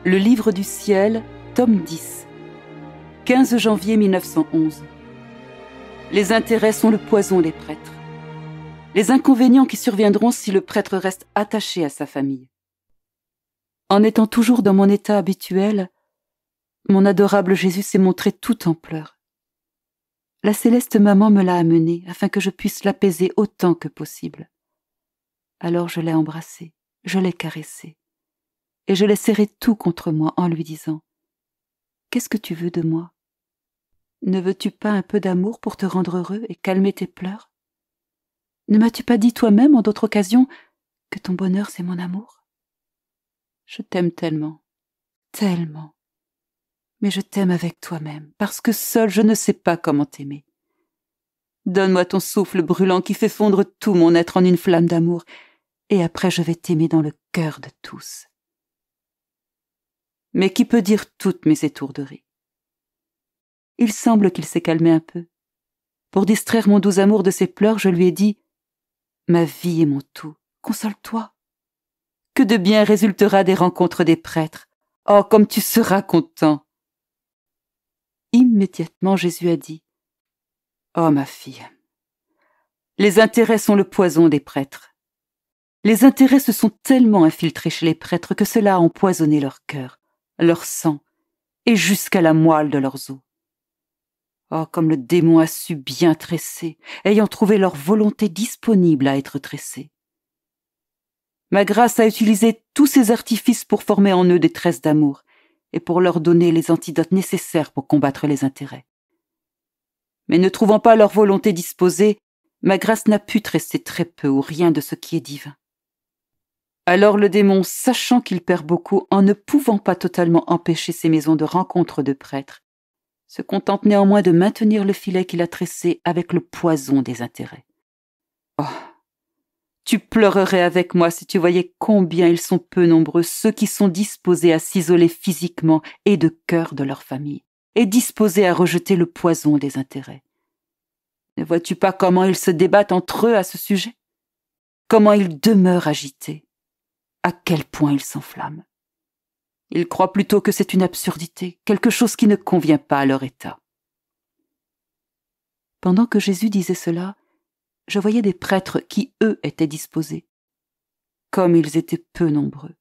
Le livre du ciel, tome 10, 15 janvier 1911. Les intérêts sont le poison des prêtres. Les inconvénients qui surviendront si le prêtre reste attaché à sa famille. En étant toujours dans mon état habituel, mon adorable Jésus s'est montré tout en pleurs. La céleste maman me l'a amené afin que je puisse l'apaiser autant que possible. Alors je l'ai embrassé, je l'ai caressé, et je l'ai serré tout contre moi en lui disant « Qu'est-ce que tu veux de moi? Ne veux-tu pas un peu d'amour pour te rendre heureux et calmer tes pleurs? Ne m'as-tu pas dit toi-même en d'autres occasions que ton bonheur c'est mon amour? Je t'aime tellement, tellement, mais je t'aime avec toi-même, parce que seul je ne sais pas comment t'aimer. Donne-moi ton souffle brûlant qui fait fondre tout mon être en une flamme d'amour, et après je vais t'aimer dans le cœur de tous. » Mais qui peut dire toutes mes étourderies? Il semble qu'il s'est calmé un peu. Pour distraire mon doux amour de ses pleurs, je lui ai dit « Ma vie est mon tout, console-toi. Que de bien résultera des rencontres des prêtres. Oh, comme tu seras content !» Immédiatement, Jésus a dit « Oh, ma fille, les intérêts sont le poison des prêtres. Les intérêts se sont tellement infiltrés chez les prêtres que cela a empoisonné leur cœur, leur sang, et jusqu'à la moelle de leurs os. Oh, comme le démon a su bien tresser, ayant trouvé leur volonté disponible à être tressée. Ma grâce a utilisé tous ces artifices pour former en eux des tresses d'amour et pour leur donner les antidotes nécessaires pour combattre les intérêts. Mais ne trouvant pas leur volonté disposée, ma grâce n'a pu tresser très peu ou rien de ce qui est divin. Alors le démon, sachant qu'il perd beaucoup en ne pouvant pas totalement empêcher ces maisons de rencontre de prêtres, se contente néanmoins de maintenir le filet qu'il a tressé avec le poison des intérêts. Oh, tu pleurerais avec moi si tu voyais combien ils sont peu nombreux, ceux qui sont disposés à s'isoler physiquement et de cœur de leur famille, et disposés à rejeter le poison des intérêts. Ne vois-tu pas comment ils se débattent entre eux à ce sujet? Comment ils demeurent agités? À quel point ils s'enflamment? Ils croient plutôt que c'est une absurdité, quelque chose qui ne convient pas à leur état. Pendant que Jésus disait cela, je voyais des prêtres qui, eux, étaient disposés. Comme ils étaient peu nombreux.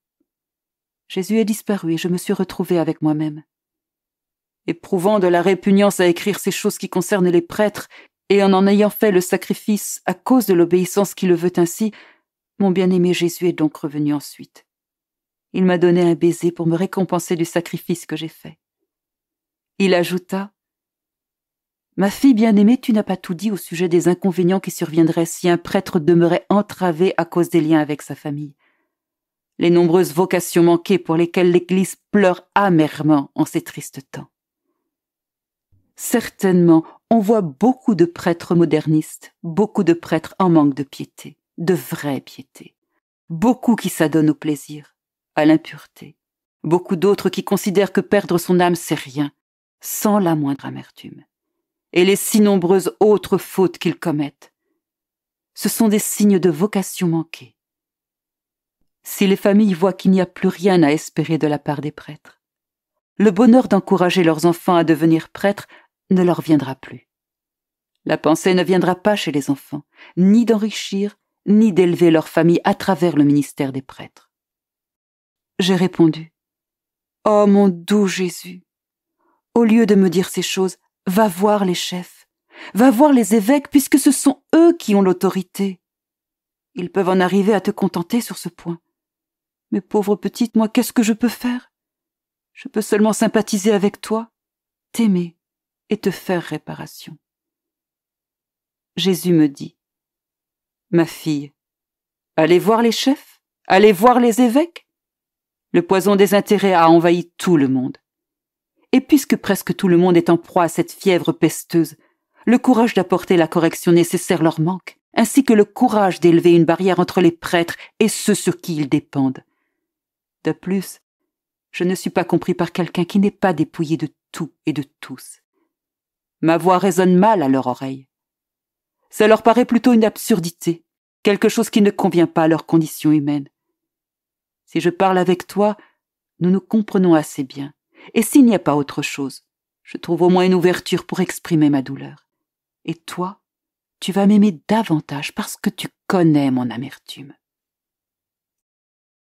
Jésus est disparu et je me suis retrouvée avec moi-même. Éprouvant de la répugnance à écrire ces choses qui concernent les prêtres et en ayant fait le sacrifice à cause de l'obéissance qui le veut ainsi, mon bien-aimé Jésus est donc revenu ensuite. Il m'a donné un baiser pour me récompenser du sacrifice que j'ai fait. Il ajouta « Ma fille bien-aimée, tu n'as pas tout dit au sujet des inconvénients qui surviendraient si un prêtre demeurait entravé à cause des liens avec sa famille. Les nombreuses vocations manquées pour lesquelles l'Église pleure amèrement en ces tristes temps. Certainement, on voit beaucoup de prêtres modernistes, beaucoup de prêtres en manque de piété, de vraie piété, beaucoup qui s'adonnent au plaisir, à l'impureté, beaucoup d'autres qui considèrent que perdre son âme c'est rien, sans la moindre amertume. Et les si nombreuses autres fautes qu'ils commettent. Ce sont des signes de vocation manquée. Si les familles voient qu'il n'y a plus rien à espérer de la part des prêtres, le bonheur d'encourager leurs enfants à devenir prêtres ne leur viendra plus. La pensée ne viendra pas chez les enfants, ni d'enrichir, ni d'élever leur famille à travers le ministère des prêtres. J'ai répondu « Oh mon doux Jésus, au lieu de me dire ces choses, va voir les chefs, va voir les évêques, puisque ce sont eux qui ont l'autorité. Ils peuvent en arriver à te contenter sur ce point. Mais pauvre petite, moi, qu'est-ce que je peux faire? Je peux seulement sympathiser avec toi, t'aimer et te faire réparation. » Jésus me dit « Ma fille, allez voir les chefs, allez voir les évêques. Le poison des intérêts a envahi tout le monde. Et puisque presque tout le monde est en proie à cette fièvre pesteuse, le courage d'apporter la correction nécessaire leur manque, ainsi que le courage d'élever une barrière entre les prêtres et ceux sur qui ils dépendent. De plus, je ne suis pas compris par quelqu'un qui n'est pas dépouillé de tout et de tous. Ma voix résonne mal à leur oreille. Ça leur paraît plutôt une absurdité, quelque chose qui ne convient pas à leur condition humaine. Si je parle avec toi, Nous nous comprenons assez bien. Et s'il n'y a pas autre chose, je trouve au moins une ouverture pour exprimer ma douleur. Et toi, tu vas m'aimer davantage parce que tu connais mon amertume.